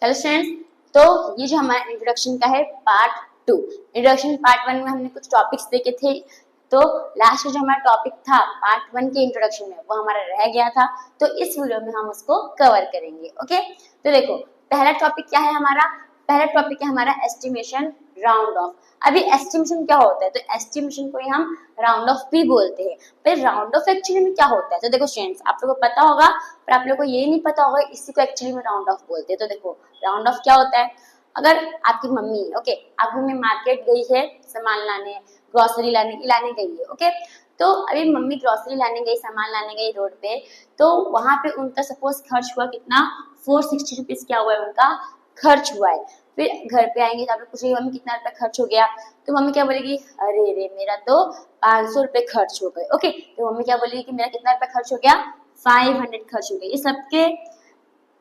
Hello students, तो ये जो हमारा इंट्रोडक्शन का है पार्ट 2। इंट्रोडक्शन पार्ट 1 में हमने कुछ टॉपिक्स देखे थे, तो लास्ट जो हमारा टॉपिक था पार्ट 1 के इंट्रोडक्शन में वो हमारा रह गया था, तो इस वीडियो में हम उसको कवर करेंगे। ओके, तो देखो पहला टॉपिक क्या है हमारा, पहला टॉपिक है हमारा एस्टिमेशन राउंड ऑफ। अभी एस्टिमेशन क्या होता है, तो एस्टिमेशन को ही हम राउंड ऑफ भी बोलते हैं। फिर राउंड ऑफ एक्चुअली में क्या होता है, तो देखो स्टूडेंट्स आप लोगों को पता होगा पर आप लोगों को ये नहीं पता होगा, इसी को एक्चुअली में राउंड ऑफ बोलते हैं। तो देखो राउंड ऑफ क्या होता है, अगर आपकी मम्मी आपकी मम्मी मार्केट गई है सामान लाने, ग्रोसरी लाने गई है। ओके, तो अभी मम्मी ग्रोसरी लाने गई, सामान लाने गई रोड पे, तो वहां पे उनका सपोज खर्च हुआ कितना, 460 रुपीज क्या हुआ है उनका खर्च हुआ है। फिर घर पे आएंगे तो आप लोग पूछेंगे मम्मी कितना रुपया खर्च हो गया, तो मम्मी क्या बोलेगी, अरे रे मेरा तो 500 रुपए खर्च हो गए। ओके, तो मम्मी क्या बोलेगी कि मेरा कितना रुपया खर्च हो गया, 500 खर्च हो गए। ये सबके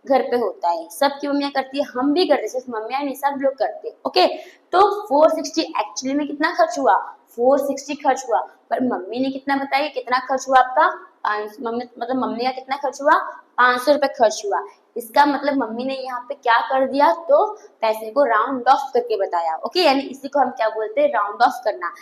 घर पे होता है, सबकी मम्मियां करती है, हम भी करते हैं, सिर्फ मम्मियां नहीं सब लोग करते हैं। ओके, तो 460 एक्चुअली में कितना खर्च हुआ, 460 खर्च हुआ, पर मम्मी ने कितना बताइए कितना खर्च हुआ आपका, मम्मी का कितना खर्च हुआ, 500 रुपए खर्च हुआ। इसका मतलब मम्मी ने यहाँ पे क्या कर दिया, तो पैसे को राउंड ऑफ करके बताया। ओके, यानी इसी को हम क्या बोलते हैं, राउंड ऑफ करना।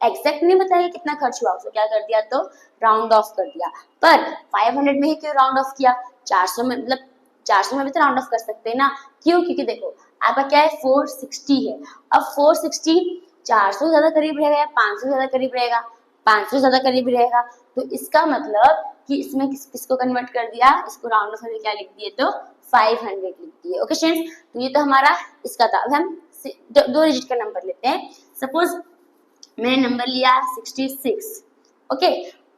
एग्जैक्ट नहीं बताया कितना खर्च हुआ, उसको क्या कर दिया, तो राउंड ऑफ कर दिया। पर 500 में ही क्यों राउंड ऑफ किया, 400 में, मतलब 400 में भी तो राउंड ऑफ कर सकते हैं ना। क्यों, क्योंकि देखो आपका क्या है 460 है, अब 460 400 ज्यादा करीब रहेगा या 500 ज्यादा करीब रहेगा, 500 ज्यादा करीब रहेगा। तो इसका मतलब कि इसमें किसको कन्वर्ट कर दिया, इसको राउंड ऑफ करके क्या लिख दिए, तो 500 लिख दिए। ओके स्टूडेंट्स, तो ये तो हमारा इसका था। अब हम दो डिजिट का नंबर लेते हैं। सपोज मैंने नंबर लिया 66। ओके,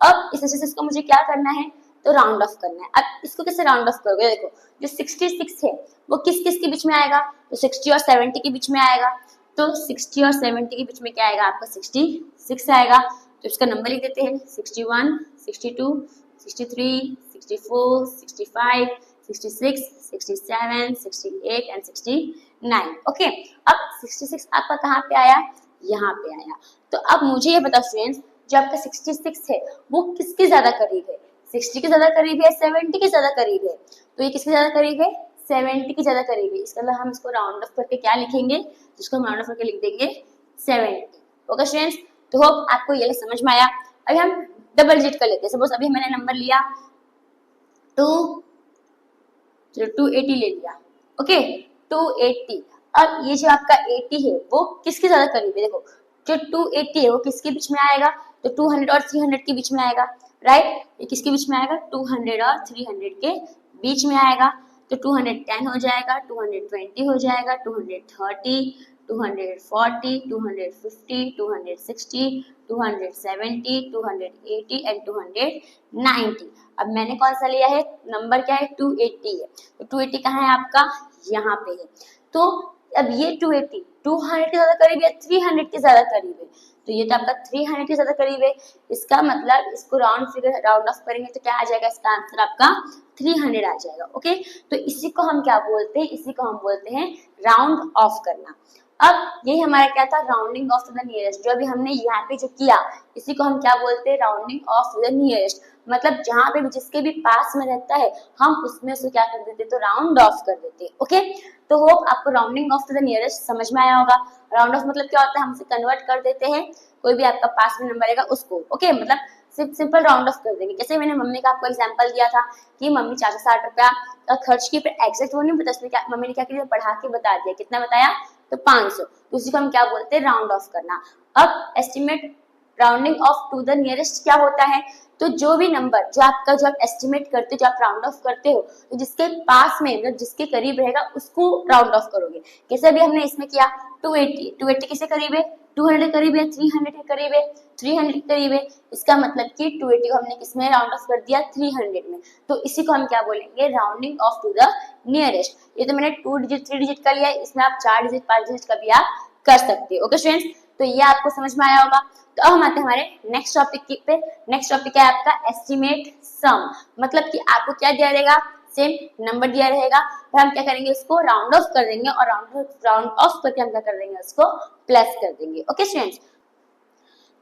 अब इस 66 को मुझे क्या करना है, तो राउंड ऑफ करना है। अब इसको कैसे राउंड ऑफ करोगे, देखो जो 66 है वो किस किस के बीच में आएगा, तो 60 और 70 के बीच में आएगा। तो 60 और 70 के बीच में क्या आएगा आपका, 66 आएगा। तो इसका नंबर लिख देते हैं 61, 62, 63, 64, 65, 66, 67, 68 एंड 69। ओके, अब 66 आपका कहाँ पे आया, यहाँ पे आया। तो अब मुझे ये बताओ स्टूडेंट्स, जो आपका 66 है वो किसके ज्यादा करीब है, 60 के ज्यादा करीब है, 70 के ज्यादा करीब है, तो ये किसके ज्यादा करीब है, 70 के ज्यादा करीब है। इसका मतलब हम इसको राउंड ऑफ करके क्या लिखेंगे, जिसको हम राउंड ऑफ करके लिख देंगे 70। ओके स्टूडेंट्स, तो होप आपको ये समझ में आया। अभी हम डबल डिजिट कर लेते हैं। सपोज अभी मैंने नंबर लिया 280 ले लिया। ओके, 280। अब ये जो आपका 80 है वो किसके ज्यादा करीब है, देखो जो 280 है वो किसके बीच में आएगा, तो 200 और 300 के बीच में आएगा। राइट, ये किसके बीच में आएगा, 200 और 300 के बीच में आएगा। तो 210 हो जाएगा, 220 हो जाएगा, 230, 240, 250, 260, 270, 280 एंड 290। अब मैंने कौन सा लिया है, नंबर क्या है, 280 है। तो 280 कहाँ है आपका, यहाँ पे है। तो अब ये 280 200 के ज्यादा करीब है, 300 के ज्यादा करीब है, तो ये तो आपका 300 के ज्यादा करीब है। इसका मतलब इसको राउंड ऑफ करेंगे तो क्या आ जाएगा, इसका आंसर आपका 300 आ जाएगा। ओके, तो इसी को हम क्या बोलते हैं, इसी को हम बोलते हैं राउंड ऑफ करना। अब यही हमारा क्या था, rounding off to the nearest. जो अभी हमने यहाँ पे जो किया इसी को हम क्या बोलते हैं, rounding off to the nearest. मतलब जहाँ पे भी जिसके भी पास में रहता है हम उसमें से क्या कर देते, तो राउंड ऑफ कर देते। ओके, तो होप आपको rounding off to the nearest समझ में आया होगा। राउंड ऑफ मतलब क्या होता है, हम उसे कन्वर्ट कर देते हैं, कोई भी आपका पास में नंबर रहेगा उसको। ओके, मतलब सिंपल राउंड ऑफ कर देंगे। जैसे मैंने मम्मी का आपको एग्जांपल दिया था कि मम्मी 460 रुपया का खर्च की, फिर एग्जैक्ट वो नहीं पता क्या मम्मी ने क्या किया, बढ़ा के बता दिया, कितना बताया, तो 500। तो उसी को हम क्या बोलते हैं, राउंड ऑफ करना। अब estimate rounding off to the nearest क्या होता है, तो जो भी नंबर जो आप एस्टिमेट करते हो, जो आप राउंड ऑफ करते हो, तो जिसके पास में मतलब जिसके करीब रहेगा उसको राउंड ऑफ करोगे। कैसे अभी हमने इसमें किया 280 किससे करीब है, 200 करीब है, 300 के करीब है, 300 के करीब है। इसका मतलब कि 280 को हमने किसमें राउंड ऑफ कर दिया, 300 में। तो इसी को हम क्या बोलेंगे, rounding off to the nearest. ये तो मैंने 2 डिजिट 3 डिजिट का लिया है, इसमें आप 4 डिजिट 5 डिजिट का भी आप कर सकते हो। ओके स्टूडेंट्स, तो ये आपको समझ में आया होगा। तो अब हम आते हैं हमारे नेक्स्ट टॉपिक पे। नेक्स्ट टॉपिक है आपका एस्टिमेट सम। मतलब कि आपको क्या दिया रहेगा, सेम नंबर दिया रहेगा, पर हम क्या करेंगे, उसको राउंड ऑफ कर देंगे और राउंड ऑफ करके हम क्या कर देंगे, उसको प्लस कर देंगे। ओके स्टूडेंट्स,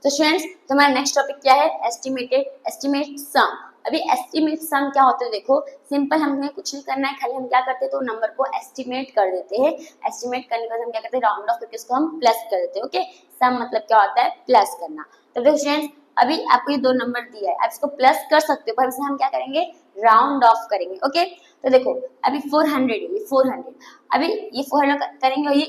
तो स्टूडेंट्स हमारा नेक्स्ट टॉपिक क्या है, एस्टिमेट सम। अभी एस्टिमेट सम क्या होता है, देखो सिंपल, हमें कुछ नहीं करना है, खाली हम क्या करते हैं तो नंबर को एस्टिमेट कर देते हैं। एस्टिमेट करने के बाद हम क्या करते हैं, राउंड ऑफ करके उसको हम प्लस कर देते हैं। ओके, सम मतलब क्या होता है, प्लस करना। तो देखो स्टूडेंट्स, अभी आपको ये दो नंबर दिया है, आप इसको प्लस कर सकते हो, पर इसमें हम क्या करेंगे, राउंड ऑफ करेंगे। ओके, तो देखो अभी 400 है, ये 400, अभी ये 400 करेंगे और ये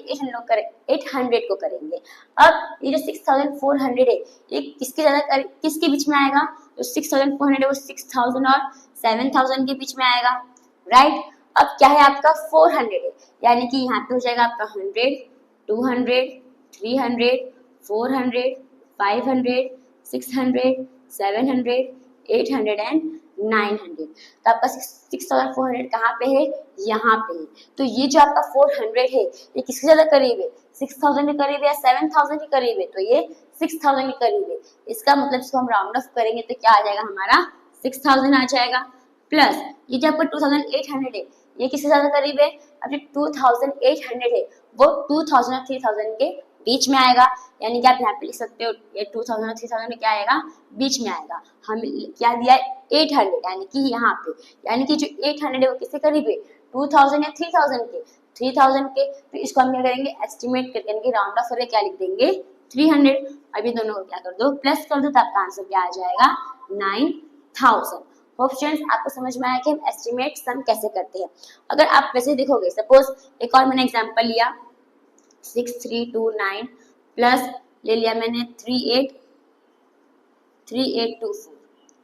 800 को करेंगे। अब ये जो 6400 है, ये किसके बीच में आएगा, तो 6400 है वो 6000 और 7000 के बीच में आएगा, राइट। अब क्या है आपका 400 है, यानी कि यहाँ पे हो जाएगा आपका 100, 200, 300, 400, 500, 600, 700, 800 एंड 900। तो आपका 6400 कहाँ पे है, यहाँ पे है। तो ये जो आपका 400 है, ये किसके ज्यादा करीब है, 6000 के करीब है या 7000 के करीब है, तो ये 6000 के करीब है। इसका मतलब इसको हम राउंड ऑफ करेंगे तो क्या आ जाएगा, हमारा 6000 आ जाएगा। प्लस ये जो आपका 2800 है, ये किससे ज्यादा करीब है, अब जो 2800 है वो 2000 और 3000 के बीच में आएगा, यानी कि आप यहाँ पे लिख सकते हो ये 2000 और 3000 में क्या आएगा, बीच में आएगा। हम क्या दिया है 800, यानी कि यहाँ पे, यानी कि जो 800 है वो किससे करीब है, 2000 या 3000 के, 3000 के। तो इसको हम क्या करेंगे, एस्टिमेट करके राउंड ऑफ करके क्या लिख देंगे, 300। अभी दोनों को क्या कर दो, प्लस कर दो, तो आपका आंसर क्या आ जाएगा, 9000। होप स्टूडेंट्स आपको समझ में आया कि हम एस्टिमेट सम कैसे करते हैं। अगर आप वैसे देखोगे, सपोज एक और मैंने एग्जांपल लिया 6329 प्लस ले लिया मैंने 3824।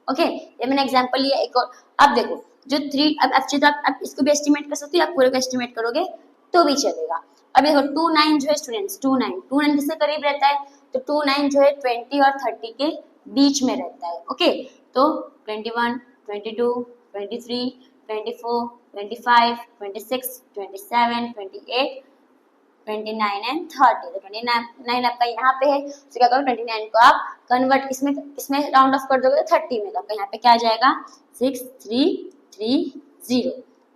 ओके, ये मैंने एग्जांपल लिया एक और। अब देखो जो 3, अब एक्चुअली तो आप इसको भी एस्टिमेट कर सकते हो, आप पूरे को एस्टिमेट करोगे तो भी चलेगा। अब देखो 29 जो है स्टूडेंट्स, 29 किससे करीब रहता है, तो 29 जो है 20 और 30 के बीच में रहता है। ओके, तो 21, 22, 23, 24, 25, 26, 27, 28, 29 एंड 30। तो 29 आपका यहाँ पे है, तो क्या करो 29 को आप कन्वर्ट किसमें राउंड ऑफ कर दोगे, तो 30 में। तो आपका यहाँ पे क्या आ जाएगा, 6330।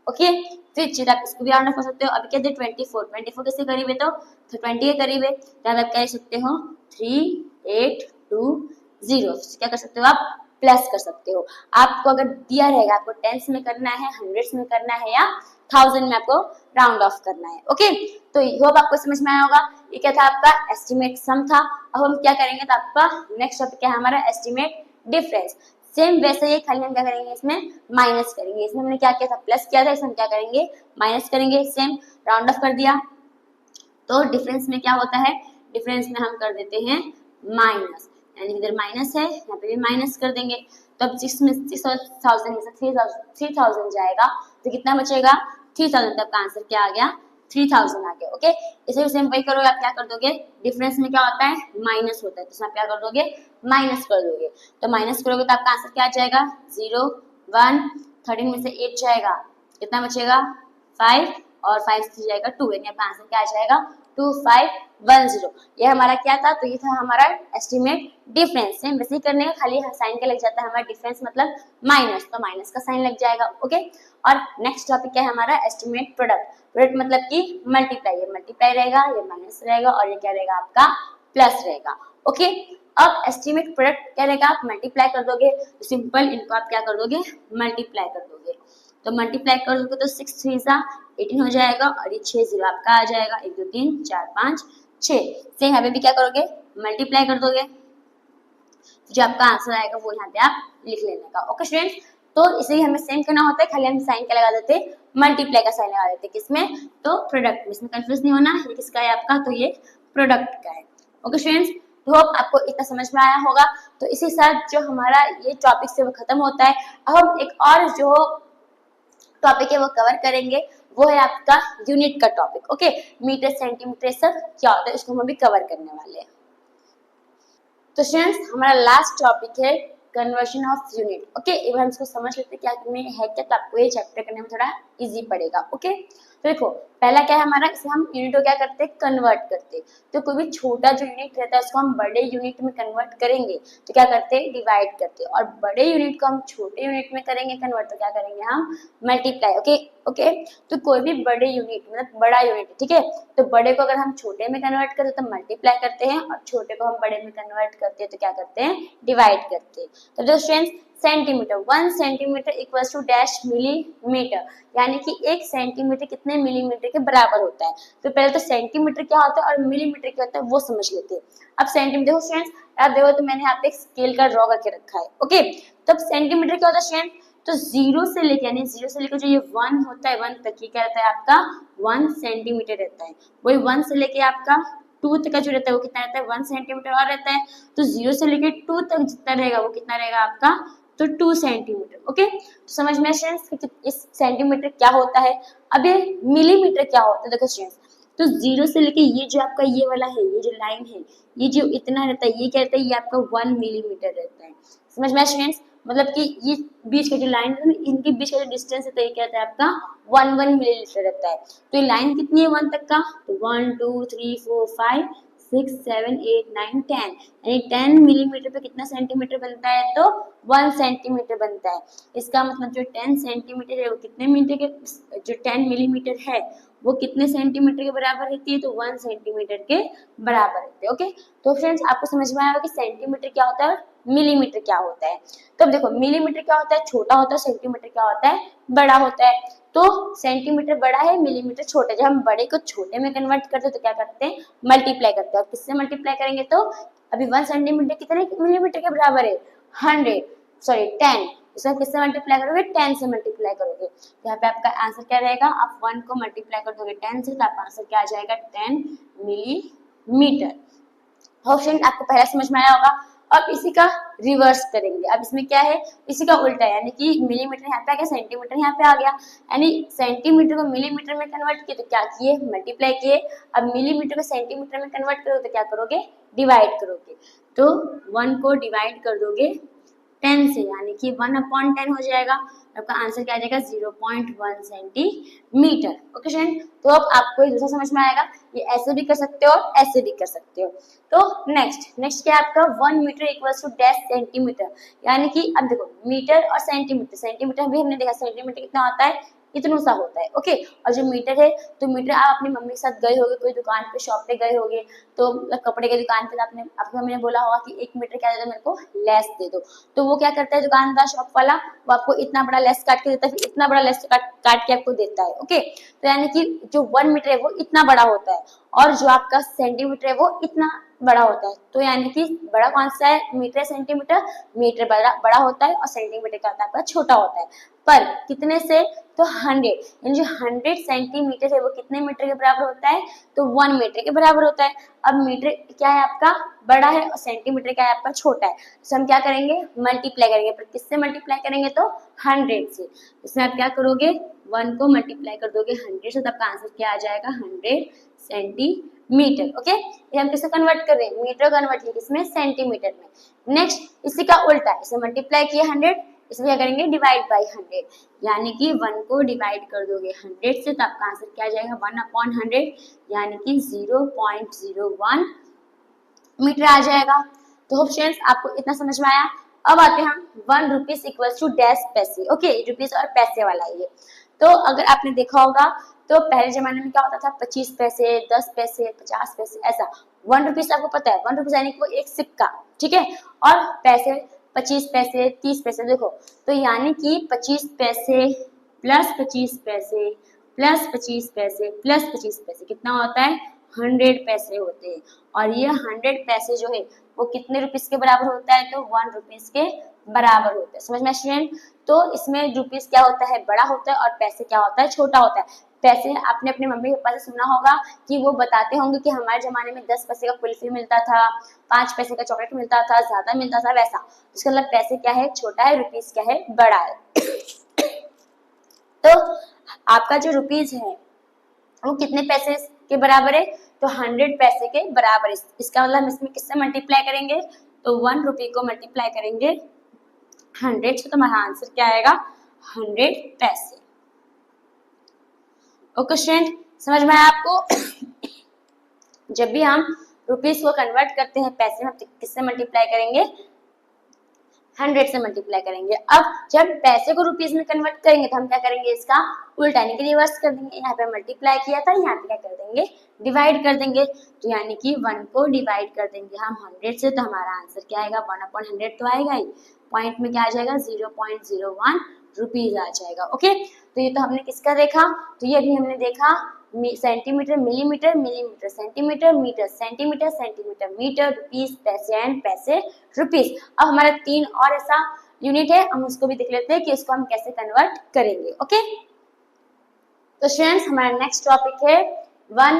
ओके, फिर चीज आप इसको भी राउंड ऑफ कर सकते हो। अभी क्या 24 किसके करीब है, तो 20 के करीब है, तो आप क्या लिख सकते हो, 3820। क्या कर सकते हो आप, प्लस कर सकते हो। आपको अगर दिया रहेगा, आपको टेंस में करना है, हंड्रेड्स में करना है या 1000 में आपको राउंड ऑफ करना है। ओके, तो होप आपको समझ में आया होगा। ये क्या था, आपका एस्टिमेट सम था। अब हम क्या करेंगे, तो आपका नेक्स्ट टॉपिक क्या है हमारा, एस्टिमेट डिफरेंस। सेम वैसे ही, खाली हम क्या करेंगे, इसमें माइनस करेंगे। इसमें हमने क्या किया था, प्लस किया था, इसमें क्या करेंगे, माइनस करेंगे। सेम राउंड ऑफ कर दिया, तो डिफरेंस में क्या होता है, डिफरेंस में हम कर देते हैं माइनस, यानी इधर माइनस है, यहाँ पे भी माइनस कर देंगे। तो अब 6000 में से 3000 जाएगा, तो कितना बचेगा, 3000। तब का आंसर क्या आ गया, 3000 आ गया। ओके, इसे सेम वही करोगे, आप क्या कर दोगे, डिफरेंस में क्या होता है, माइनस होता है, तो इसमें आप क्या कर दोगे, माइनस कर दोगे। तो माइनस करोगे तो आपका आंसर क्या आ जाएगा, 0, 1, 13 में से 8 जाएगा, कितना बचेगा, 5, और 5 से जाएगा 2, यानी आपका आंसर क्या आ जाएगा, 2510। ये हमारा क्या था, तो ये था हमारा एस्टिमेट डिफरेंस। सेम वैसे ही करने का, खाली साइन के लग जाता है हमारा डिफरेंस मतलब माइनस, तो माइनस का साइन लग जाएगा। ओके, और नेक्स्ट टॉपिक क्या है हमारा, एस्टिमेट प्रोडक्ट। प्रोडक्ट मतलब कि मल्टीप्लाई, ये मल्टीप्लाई रहेगा, ये माइनस रहेगा, और ये क्या रहेगा आपका, प्लस रहेगा। ओके, अब एस्टिमेट प्रोडक्ट क्या रहेगा, आप मल्टीप्लाई कर दोगे, सिंपल इनको आप क्या कर दोगे, मल्टीप्लाई कर दोगे। तो मल्टीप्लाई कर दोगे तो 6 3 18 हो जाएगा, और ये 6 0 आपका आ जाएगा, 1 2 3 4 5 6। से यहाँ पे भी क्या करोगे, मल्टीप्लाई कर दोगे, जो आपका आंसर आएगा वो यहाँ पे आप लिख लेने का। ओके स्टूडेंट्स, तो इसे हमें सेम करना होता है, खाली हम साइन क्या लगा देते, मल्टीप्लाई का साइन लगा देते, किसमें, तो प्रोडक्ट में। इसमें कंफ्यूज नहीं होना, ये किसका है आपका, तो ये प्रोडक्ट का है। ओके स्टूडेंट्स, तो होप आपको इतना समझ में आया होगा। तो इसी साथ जो हमारा ये टॉपिक से वो खत्म होता है। अब हम एक और जो टॉपिक है वो कवर करेंगे, वो है आपका यूनिट का टॉपिक। ओके, मीटर सेंटीमीटर सब क्या होता है, इसको हम अभी कवर करने वाले हैं। तो स्टूडेंट्स, हमारा लास्ट टॉपिक है कन्वर्शन ऑफ यूनिट। ओके, एक बार हम इसको समझ लेते हैं क्या है क्या, तो आपको ये चैप्टर करने में थोड़ा इजी पड़ेगा। ओके, तो देखो पहला क्या है हमारा, इसे हम यूनिट को क्या करते हैं, कन्वर्ट करते हैं। तो कोई भी छोटा जो यूनिट रहता है उसको हम बड़े यूनिट में कन्वर्ट करेंगे, तो क्या करते हैं, डिवाइड करते हैं। और बड़े यूनिट को हम छोटे यूनिट में करेंगे कन्वर्ट, तो क्या करेंगे हम, मल्टीप्लाई। ओके ओके, तो कोई भी बड़े यूनिट मतलब बड़ा यूनिट, ठीक है, तो बड़े को अगर हम छोटे में कन्वर्ट करते हैं तो मल्टीप्लाई करते हैं, और छोटे को हम बड़े में कन्वर्ट करते हैं तो क्या करते हैं, डिवाइड करते हैं। तो जो students centimetre, 1 centimetre equals to dash millimetre, यानी कि 1 सेंटीमीटर कितने मिलीमीटर के बराबर होता है। तो पहले तो सेंटीमीटर क्या होता है और मिलीमीटर क्या होता है वो समझ लेते हैं। अब सेंटीमीटर, देखो स्टूडेंट्स, आप देखो तो मैंने यहाँ पे एक स्केल का ड्रॉ करके रखा है, ओके। तब सेंटीमीटर क्या होता है स्टूडेंट, तो जीरो से लेके, यानी जीरो से लेके जो ये 1 होता है, 1 तक ये क्या रहता है आपका 1 सेंटीमीटर रहता है। वही 1 से लेके आपका 2 तक का जो रहता है वो कितना रहता है 1 सेंटीमीटर और रहता है। तो 0 से लेके 2 तक जितना रहेगा वो कितना रहेगा आपका, तो 2 सेंटीमीटर, ओके। तो समझ में स्टूडेंट्स कि इस सेंटीमीटर क्या होता है। अब ये मिलीमीटर क्या होता है, देखो स्टूडेंट्स, तो 0 से लेके ये जो आपका ये वाला है, ये जो लाइन है, ये जो इतना रहता है, ये क्या रहता है, ये आपका 1 मिलीमीटर रहता है। समझ में स्टूडेंट्स, मतलब कि ये बीच का जो लाइन है, इनके बीच का जो डिस्टेंस है, तो ये क्या रहता है आपका 1 मिलीलीटर रहता है। तो ये लाइन कितनी है 1 तक का, तो 1 2 3 4 5 6 7 8 9 10, यानी 10 मिलीमीटर पे कितना सेंटीमीटर बनता है, तो 1 सेंटीमीटर बनता है। इसका मतलब जो 10 सेंटीमीटर है वो कितने मीटर के, जो 10 मिलीमीटर है वो कितने सेंटीमीटर के बराबर रहती है, तो 1 सेंटीमीटर के बराबर रहती है, ओके। तो फ्रेंड्स आपको समझ में आया कि सेंटीमीटर क्या होता है, मिलीमीटर क्या होता है। तो देखो मिलीमीटर क्या होता है, छोटा होता है, सेंटीमीटर क्या होता है, बड़ा होता है। तो सेंटीमीटर बड़ा है, मिलीमीटर छोटा है। जब हम बड़े को छोटे में कन्वर्ट करते हैं तो क्या करते हैं, मल्टीप्लाई करते हैं। और किससे मल्टीप्लाई करेंगे, तो अभी 1 सेंटीमीटर कितने मिलीमीटर के बराबर है, 10। इसका किससे मल्टीप्लाई करोगे, 10 से मल्टीप्लाई करोगे। तो यहाँ पे आपका आंसर क्या रहेगा, आप 1 को मल्टीप्लाई कर दोगे 10 से, तो आपका आंसर क्या आ जाएगा 10 मिलीमीटर। ऑप्शन आपको पहले समझ में आया होगा। अब इसी का रिवर्स करेंगे। अब इसमें क्या है, इसी का उल्टा है, यानी कि मिलीमीटर यहाँ पे आ गया, सेंटीमीटर यहाँ पे आ गया, यानी सेंटीमीटर को मिलीमीटर में कन्वर्ट किए तो क्या किए, मल्टीप्लाई किए। अब मिलीमीटर को सेंटीमीटर में कन्वर्ट करोगे तो क्या करोगे, डिवाइड करोगे। तो 1 को डिवाइड कर दोगे 10 से, यानी कि 1/10 हो जाएगा। आपका आंसर क्या आ जाएगा 0.1 सेंटीमीटर, ओके स्टूडेंट। तो अब आपको ये दूसरा समझ में आएगा, ये ऐसे भी कर सकते हो और ऐसे भी कर सकते हो। तो नेक्स्ट क्या है आपका 1 metre equals to dash centimetre, यानी कि अब देखो मीटर और सेंटीमीटर, सेंटीमीटर भी हमने देखा, सेंटीमीटर कितना होता है, इतना सा होता है, ओके। और जो मीटर है, तो मीटर आप अपनी मम्मी के साथ गए होगे, कोई दुकान पे शॉप पे गए होगे, तो कपड़े की दुकान पे आपने आपकी मम्मी ने बोला होगा कि 1 मीटर क्या दे दो मेरे को, लेस दे दो। तो वो क्या करता है दुकानदार, शॉप वाला, वो आपको इतना बड़ा लेस काट के देता है, फिर इतना बड़ा लेस काट के आपको देता है, ओके। तो यानी कि जो 1 मीटर है वो इतना बड़ा होता है और जो आपका सेंटीमीटर है वो इतना बड़ा होता है। तो यानी कि बड़ा कौन सा है, मीटर सेंटीमीटर, मीटर बड़ा होता है और सेंटीमीटर क्या होता है आपका छोटा होता है। पर कितने से, तो 100, यानी जो 100 सेंटीमीटर है वो कितने मीटर के बराबर होता है, तो 1 मीटर के बराबर होता है। अब मीटर क्या है आपका बड़ा है और सेंटीमीटर क्या है आपका छोटा है, तो हम क्या करेंगे, मल्टीप्लाई करेंगे। पर किससे मल्टीप्लाई करेंगे, तो 100 से। इसमें आप क्या करोगे, 1 को मल्टीप्लाई कर दोगे 100 से, तो आपका आंसर क्या आ जाएगा 100 सेंटीमीटर, ओके। ये हम किसे कन्वर्ट कर रहे हैं, मीटर कन्वर्ट किया किसमें, सेंटीमीटर में। नेक्स्ट इसी का उल्टा, इसे मल्टीप्लाई किए 100, इसमें क्या करेंगे, डिवाइड बाई 100, यानी कि 1 को डिवाइड कर दोगे 100 से, तो आपका आंसर क्या आ जाएगा 1/100, यानी कि 0.01 मीटर आ जाएगा। तो होप फ्रेंड्स आपको इतना समझ में आया। अब आते हैं हम 1 रुपीज इक्वल्स टू डैश पैसे, ओके, रुपीज और पैसे वाला ये। तो अगर आपने देखा होगा तो पहले जमाने में क्या होता था, 25 पैसे, 10 पैसे, 50 पैसे, ऐसा। 1 रुपीज आपको पता है, 1 रुपीज यानी कि वो एक सिक्का, ठीक है। और पैसे 25 पैसे, 30 पैसे, देखो तो यानी कि 25 पैसे प्लस 25 पैसे प्लस 25 पैसे प्लस 25 पैसे कितना होता है, 100 पैसे होते हैं। और ये 100 पैसे जो है वो कितने रुपीस के बराबर होता है, तो 1 रुपीस के बराबर होता है। समझ में स्टूडेंट। तो इसमें रुपीस क्या होता है, बड़ा होता है, और पैसे क्या होता है, छोटा होता है। पैसे आपने अपने मम्मी पापा से सुना होगा कि वो बताते होंगे कि हमारे जमाने में 10 पैसे का कुल्फी मिलता था, 5 पैसे का चॉकलेट मिलता था, ज्यादा मिलता था, वैसा। इसका मतलब पैसे क्या है, छोटा है, रुपीस क्या है, बड़ा है। तो आपका जो रुपीज है वो कितने पैसे के बराबर है, तो 100 पैसे के बराबर है। इसका मतलब हम इसमें किससे मल्टीप्लाई करेंगे, तो 1 रुपये को मल्टीप्लाई करेंगे 100 से, तो हमारा आंसर क्या आएगा 100 पैसे, ओके स्टूडेंट। समझ में आया आपको। जब भी हम रुपीस को कन्वर्ट करते हैं पैसे में, तो किससे मल्टीप्लाई करेंगे, 100 से मल्टीप्लाई करेंगे। अब जब पैसे को रुपीस में कन्वर्ट करेंगे तो हम क्या करेंगे, इसका उल्टा यानी कि रिवर्स कर देंगे। यहाँ पे मल्टीप्लाई किया था, यहाँ पे क्या कर देंगे, डिवाइड कर देंगे। तो यानी कि 1 को डिवाइड कर देंगे हम 100 से, तो हमारा आंसर क्या आएगा 1/100 तो आएगा ही। पॉइंट में क्या आ जाएगा 0.01 रुपीज आ जाएगा। ओके, तो ये तो हमने किसका देखा, तो ये अभी हमने देखा centimetre millimetre, millimetre centimetre, metre centimetre, centimetre metre, rupees paise and paise rupees. अब हमारा 3 और ऐसा यूनिट है, हम उसको भी देख लेते हैं कि उसको हम कैसे कन्वर्ट करेंगे। ओके, तो स्टूडेंट्स हमारा नेक्स्ट टॉपिक है 1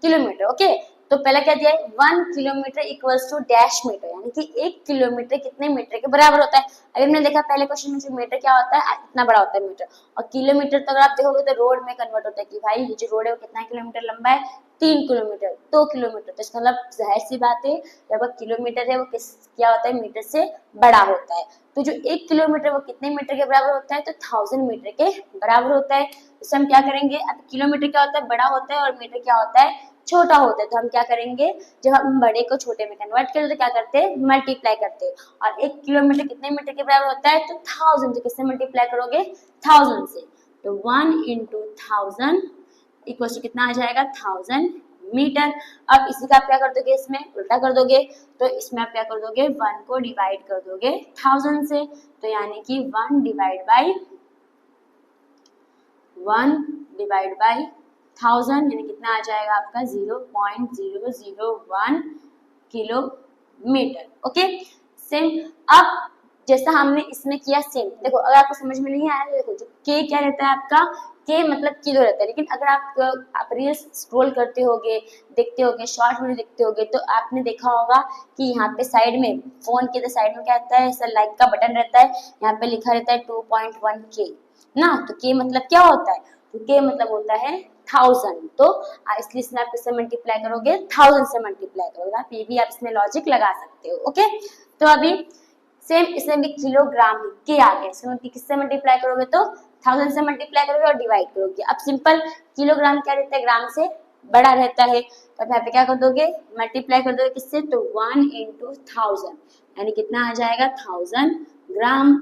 किलोमीटर। ओके, तो पहला क्या दिया है 1 kilometre equals to dash metre, यानी कि 1 किलोमीटर कितने मीटर के बराबर होता है। अगर हमने देखा पहले क्वेश्चन में जो मीटर क्या होता है इतना बड़ा होता है मीटर, और किलोमीटर तो अगर आप देखोगे तो रोड में कन्वर्ट होता है कि भाई ये जो रोड है वो कितना किलोमीटर लंबा है 3 किलोमीटर 2 किलोमीटर, तो इसका मतलब जाहिर सी बात है जब किलोमीटर है वो किस क्या होता है मीटर से बड़ा होता है। तो जो 1 किलोमीटर वो कितने मीटर के बराबर होता है, तो 1000 मीटर के बराबर होता है। इससे हम क्या करेंगे, अब किलोमीटर क्या होता है बड़ा होता है और मीटर क्या होता है छोटा होता है, तो हम क्या करेंगे जब हम बड़े को छोटे में कन्वर्ट करते तो क्या करते हैं मल्टीप्लाई करते हैं। और 1 किलोमीटर कितने मीटर के बराबर होता है, तो 1000, तो किससे मल्टीप्लाई करोगे 1000 से, तो 1 into 1000 इक्वल टू कितना आ जाएगा 1000 मीटर। अब इसी का आप क्या कर दोगे, इसमें उल्टा कर दोगे, तो इसमें आप क्या कर दोगे 1 को डिवाइड कर दोगे 1000 से, तो यानी कि 1 डिवाइड बाई 1000 यानी कितना आ जाएगा आपका 0.001 किलोमीटर। ओके, सेम अब जैसा हमने इसमें किया सेम, देखो अगर आपको समझ में नहीं आया तो देखो जो के क्या रहता है आपका, के मतलब किलो रहता है, लेकिन अगर आप रील्स स्क्रॉल करते होगे देखते होगे शॉर्ट वीडियो देखते होगे तो आपने देखा होगा कि यहाँ पे साइड में फोन के साइड में क्या रहता है ऐसा लाइक का बटन रहता है, यहाँ पे लिखा रहता है 2.1 के ना, तो के मतलब क्या होता है, तो के मतलब होता है 1000, तो इसलिए इसमें आप किससे मल्टीप्लाई करोगे 1000 से मल्टीप्लाई करोगे, आप ये भी आप इसमें लॉजिक लगा सकते हो। ओके, तो अभी सेम इसमें भी किलोग्राम के आ गया, इसमें किससे मल्टीप्लाई करोगे तो 1000 से मल्टीप्लाई करोगे और डिवाइड करोगे। अब सिंपल किलोग्राम क्या रहता है ग्राम से बड़ा रहता है, तो यहाँ पे क्या कर दोगे मल्टीप्लाई कर दोगे किससे, तो 1 into 1000 यानी कितना आ जाएगा 1000 ग्राम।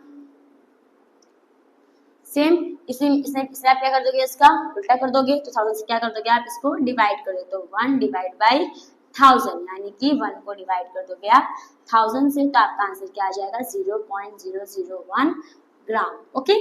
सेम इसमें आप क्या कर दोगे इसका उल्टा कर दोगे, तो 1000 से क्या कर दोगे आप इसको डिवाइड कर दो, तो 1 डिवाइड बाई 1000 यानी कि 1 को डिवाइड कर दोगे आप 1000 से, तो आपका आंसर क्या आ जाएगा 0.001 ग्राम। ओके,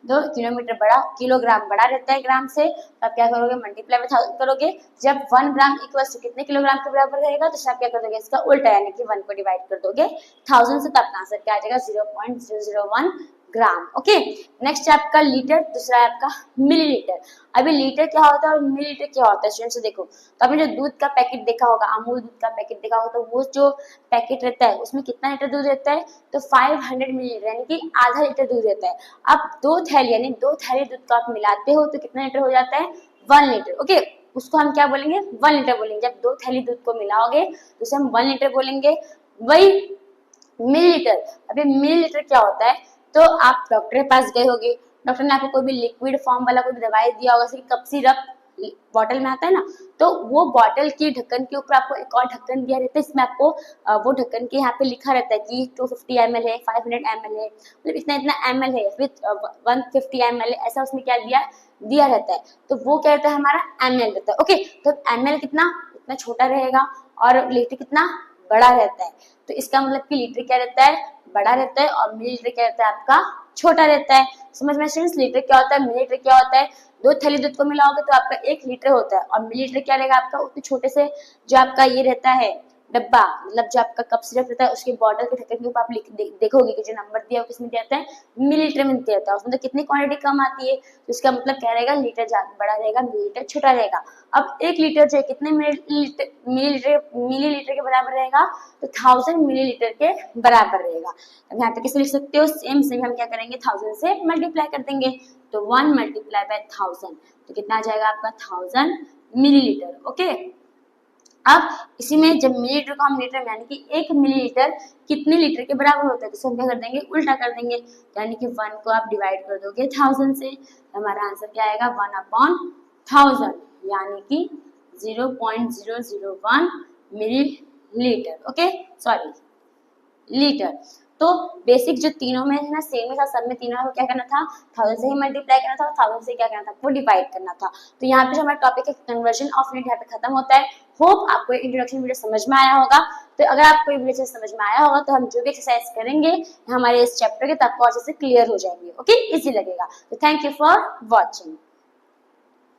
तो किलोमीटर बड़ा किलोग्राम बड़ा रहता है ग्राम से, तो आप क्या करोगे मल्टीप्लाई बाई 1000 करोगे, जब 1 ग्राम इक्वल टू कितने किलोग्राम के बराबर रहेगा, तो आप क्या कर दोगे इसका उल्टा यानी कि 1 को डिवाइड कर दोगे 1000 से, तो आपका आंसर क्या आ जाएगा 0.001 ग्राम। ओके, नेक्स्ट है आपका लीटर, दूसरा है आपका मिलीलीटर। अभी लीटर क्या होता है और मिलीलीटर क्या होता है स्टूडेंट्स देखो, तो आपने जो दूध का पैकेट देखा होगा अमूल दूध का पैकेट देखा होगा, तो वो जो पैकेट रहता है उसमें कितना लीटर दूध रहता है, तो 500 मिलीलीटर यानी कि आधा लीटर दूध रहता है। अब 2 थैली यानी 2 थैली दूध को आप मिलाते हो तो कितना लीटर हो जाता है 1 लीटर। ओके, उसको हम क्या बोलेंगे 1 लीटर बोलेंगे, जब 2 थैली दूध को मिलाओगे तो उसे हम 1 लीटर बोलेंगे। वही मिलीलीटर, अभी मिलीलीटर क्या होता है, तो आप डॉक्टर के पास गए होगे, डॉक्टर ने आपको कोई भी लिक्विड फॉर्म वाला कोई दवाई दिया होगा, जैसे कप सिरप बॉटल में आता है ना, तो वो बॉटल की ढक्कन के ऊपर आपको एक और ढक्कन दिया रहता है, इसमें आपको वो ढक्कन के यहाँ पे लिखा रहता है कि 250 ml है 500 ml है, मतलब इतना इतना ml है फिर 150 ml है, ऐसा उसमें क्या दिया रहता है, तो वो क्या रहता है हमारा ml रहता है। ओके, तो ml कितना इतना छोटा रहेगा और लीटर कितना बड़ा रहता है, तो इसका मतलब कि लीटर क्या रहता है बड़ा रहता है और मिलीलीटर क्या रहता है आपका छोटा रहता है। समझ में स्टूडेंट्स, लीटर क्या होता है मिलीलीटर क्या होता है, 2 थैली दूध को मिलाओगे तो आपका 1 लीटर होता है, और मिलीलीटर क्या रहेगा आपका उतने छोटे से जो आपका ये रहता है डब्बा, मतलब जो आपका कप सिरप रहता है उसके बॉटल के ढक्कन के ऊपर आप देखोगे कि जो नंबर दिया है किसमें दिया जाता है मिलीलीटर में दिया जाता है, उसमें तो कितनी क्वांटिटी कम आती है, तो इसका मतलब क्या रहेगा लीटर बड़ा रहेगा मिलीलीटर छोटा रहेगा। अब 1 लीटर जो है कितने मिलीलीटर के बराबर रहेगा, तो 1000 मिलीलीटर के बराबर रहेगा। अब यहाँ पे किसे लिख सकते हो सेम हम क्या करेंगे 1000 से मल्टीप्लाई कर देंगे, तो 1 मल्टीप्लाई बाय 1000 तो कितना आ जाएगा आपका 1000 मिलीलीटर। ओके, अब इसी में जब मिलीलीटर को हम लीटर में यानी कि 1 मिलीलीटर कितने लीटर के बराबर होता है, तो हम क्या कर देंगे उल्टा कर देंगे, यानी कि 1 को आप डिवाइड कर दोगे 1000 से, तो हमारा आंसर क्या आएगा 1/1000 यानी कि 0.001 मिलीलीटर। Okay, sorry litre. तो बेसिक जो तीनों में है ना सेम ही था, सब में तीनों को क्या करना था 1000 से ही मल्टीप्लाई करना था, 1000 से क्या करना था वो डिवाइड करना था। तो यहाँ पे जो हमारा टॉपिक है कन्वर्जन ऑफ यूनिट यहाँ पे खत्म होता है। होप आपको इंट्रोडक्शन वीडियो समझ में आया होगा। तो अगर आपको ये वीडियो समझ में आया होगा तो हम जो भी एक्सरसाइज करेंगे हमारे इस चैप्टर के तब अच्छे से क्लियर हो जाएंगे। ओके, इजी लगेगा। तो थैंक यू फॉर वॉचिंग।